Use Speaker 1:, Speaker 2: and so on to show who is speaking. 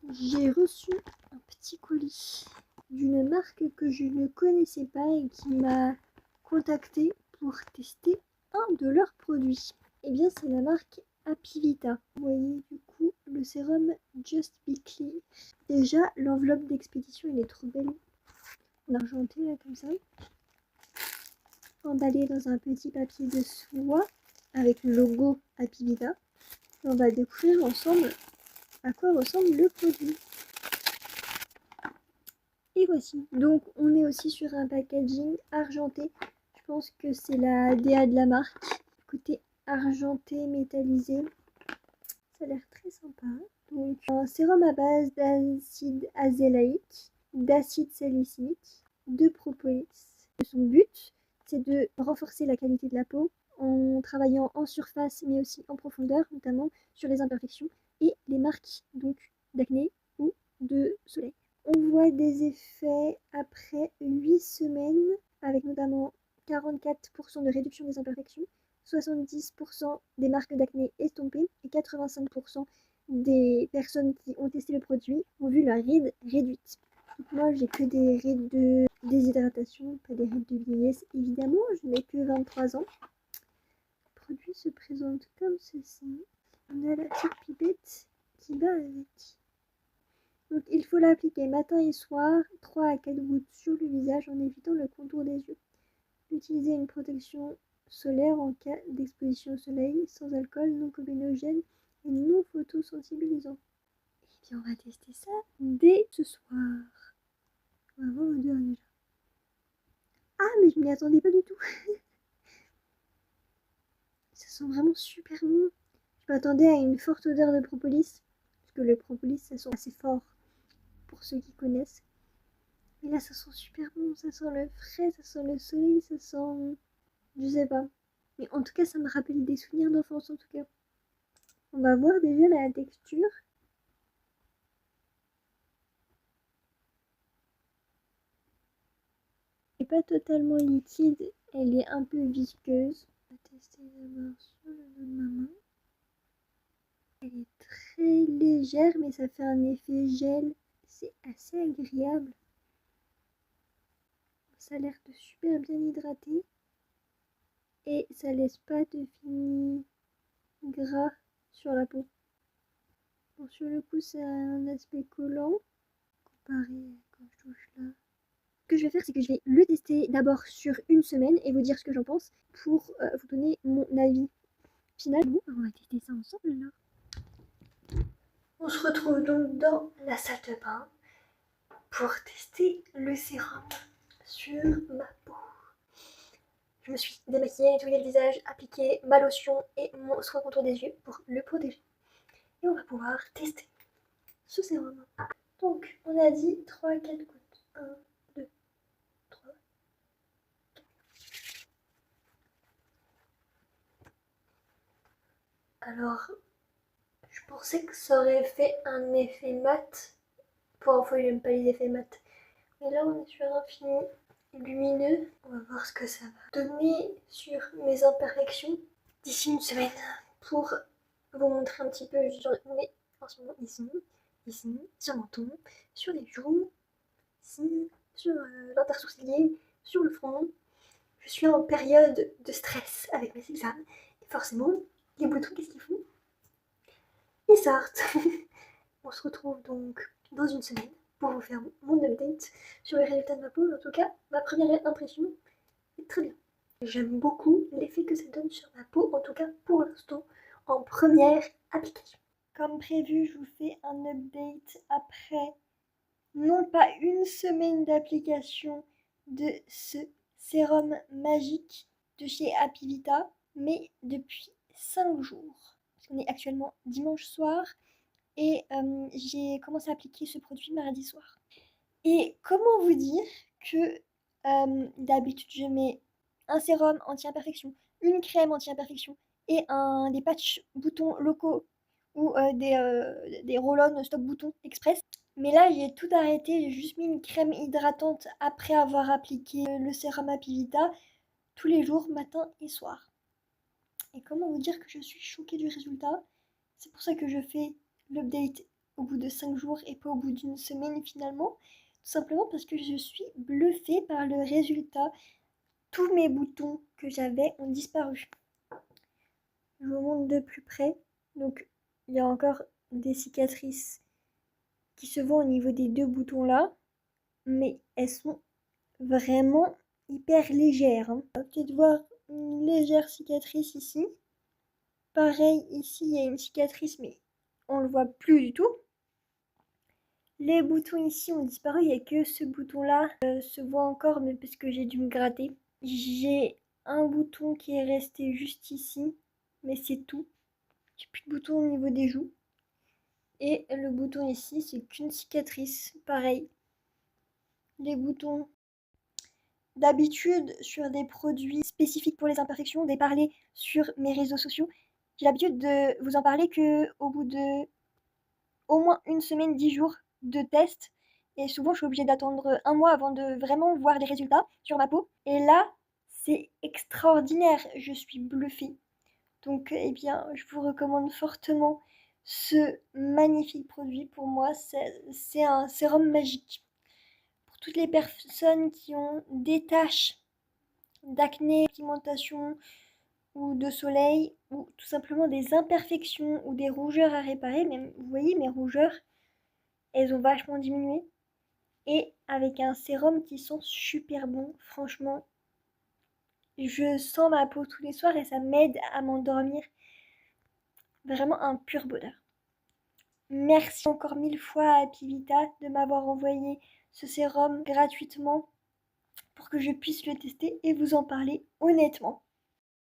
Speaker 1: J'ai reçu un petit colis d'une marque que je ne connaissais pas et qui m'a contacté pour tester un de leurs produits. Eh bien, c'est la marque Apivita. Vous voyez du coup le sérum Just Be Clear. Déjà, l'enveloppe d'expédition, elle est trop belle. En argenté, là, comme ça. Emballée dans un petit papier de soie avec le logo Apivita. Et on va découvrir ensemble à quoi ressemble le produit. Et voici. Donc, on est aussi sur un packaging argenté. Je pense que c'est la DA de la marque. Côté argenté métallisé. Ça a l'air très sympa. Donc, un sérum à base d'acide azélaïque, d'acide salicylique, de propolis. Son but, c'est de renforcer la qualité de la peau en travaillant en surface mais aussi en profondeur, notamment sur les imperfections et les marques donc d'acné ou de soleil. On voit des effets après 8 semaines avec notamment 44% de réduction des imperfections, 70% des marques d'acné estompées et 85% des personnes qui ont testé le produit ont vu leur ride réduite. Donc moi j'ai que des rides de déshydratation, pas des rides de vieillesse évidemment, je n'ai que 23 ans. Le produit se présente comme ceci. On a la petite pipette qui va avec. Donc il faut l'appliquer matin et soir, 3 à 4 gouttes sur le visage en évitant le contour des yeux. Utiliser une protection solaire en cas d'exposition au soleil, sans alcool, non combinogène et non photosensibilisant. Et bien on va tester ça dès ce soir. On va voir l'odeur déjà. Ah mais je m'y attendais pas du tout. Ça sent vraiment super bon. Je m'attendais à une forte odeur de propolis, parce que le propolis ça sent assez fort pour ceux qui connaissent. Mais là ça sent super bon, ça sent le frais, ça sent le soleil, ça sent... je sais pas. Mais en tout cas ça me rappelle des souvenirs d'enfance en tout cas. On va voir déjà la texture. Elle n'est pas totalement liquide, elle est un peu visqueuse. On va tester d'abord sur le dos de ma main. Elle est très légère mais ça fait un effet gel. C'est assez agréable. Ça a l'air de super bien hydrater. Et ça laisse pas de fini gras sur la peau. Bon, sur le coup, c'est un aspect collant comparé quand je touche là. Ce que je vais faire, c'est que je vais le tester d'abord sur une semaine et vous dire ce que j'en pense pour vous donner mon avis final. Bon, on va tester ça ensemble là. On se retrouve donc dans la salle de bain pour tester le sérum sur ma peau. Je me suis démaquillée, nettoyé le visage, appliqué ma lotion et mon soin contour des yeux pour le protéger. Et on va pouvoir tester ce sérum. Donc, on a dit 3 à 4 gouttes. 1, 2, 3, 4. Alors, je pensais que ça aurait fait un effet mat. Pour info, j'aime pas les effets mat. Mais là, on est sur un fini lumineux. On va voir ce que ça va donner sur mes imperfections d'ici une semaine pour vous montrer un petit peu en ce moment ici, sur le menton, sur les joues, ici, sur l'intersourcilier, sur le front. Je suis en période de stress avec mes examens et forcément, les boutons, qu'est-ce qu'ils font? Ils sortent. On se retrouve donc dans une semaine pour vous faire mon update sur les résultats de ma peau. En tout cas, ma première impression est très bien. J'aime beaucoup l'effet que ça donne sur ma peau, en tout cas pour l'instant, en première application. Comme prévu, je vous fais un update après non pas une semaine d'application de ce sérum magique de chez Apivita, mais depuis 5 jours. Parce qu'on est actuellement dimanche soir et j'ai commencé à appliquer ce produit mardi soir. Et comment vous dire que d'habitude je mets un sérum anti-imperfection, une crème anti-imperfection et des patchs boutons locaux ou des roll-on stop boutons express. Mais là j'ai tout arrêté, j'ai juste mis une crème hydratante après avoir appliqué le sérum Apivita tous les jours, matin et soir. Et comment vous dire que je suis choquée du résultat? C'est pour ça que je fais l'update au bout de 5 jours et pas au bout d'une semaine finalement. Tout simplement parce que je suis bluffée par le résultat. Tous mes boutons que j'avais ont disparu. Je vous montre de plus près. Donc il y a encore des cicatrices qui se voient au niveau des 2 boutons là. Mais elles sont vraiment hyper légères. On va peut-être voir une légère cicatrice ici. Pareil, ici, il y a une cicatrice, mais on ne le voit plus du tout. Les boutons ici ont disparu, il n'y a que ce bouton-là se voit encore, mais parce que j'ai dû me gratter. J'ai un bouton qui est resté juste ici, mais c'est tout. J'ai plus de bouton au niveau des joues. Et le bouton ici, c'est qu'une cicatrice. Pareil. Les boutons d'habitude sur des produits spécifiques pour les imperfections, de parler sur mes réseaux sociaux. J'ai l'habitude de vous en parler que au bout de au moins une semaine, 10 jours de test. Et souvent, je suis obligée d'attendre un mois avant de vraiment voir les résultats sur ma peau. Et là, c'est extraordinaire. Je suis bluffée. Donc, eh bien, je vous recommande fortement ce magnifique produit. Pour moi, c'est un sérum magique. Pour toutes les personnes qui ont des taches d'acné, pigmentation ou de soleil, ou tout simplement des imperfections ou des rougeurs à réparer, même vous voyez mes rougeurs, elles ont vachement diminué. Et avec un sérum qui sent super bon, franchement, je sens ma peau tous les soirs et ça m'aide à m'endormir. Vraiment un pur bonheur. Merci encore 1000 fois à Pivita de m'avoir envoyé ce sérum gratuitement pour que je puisse le tester et vous en parler honnêtement.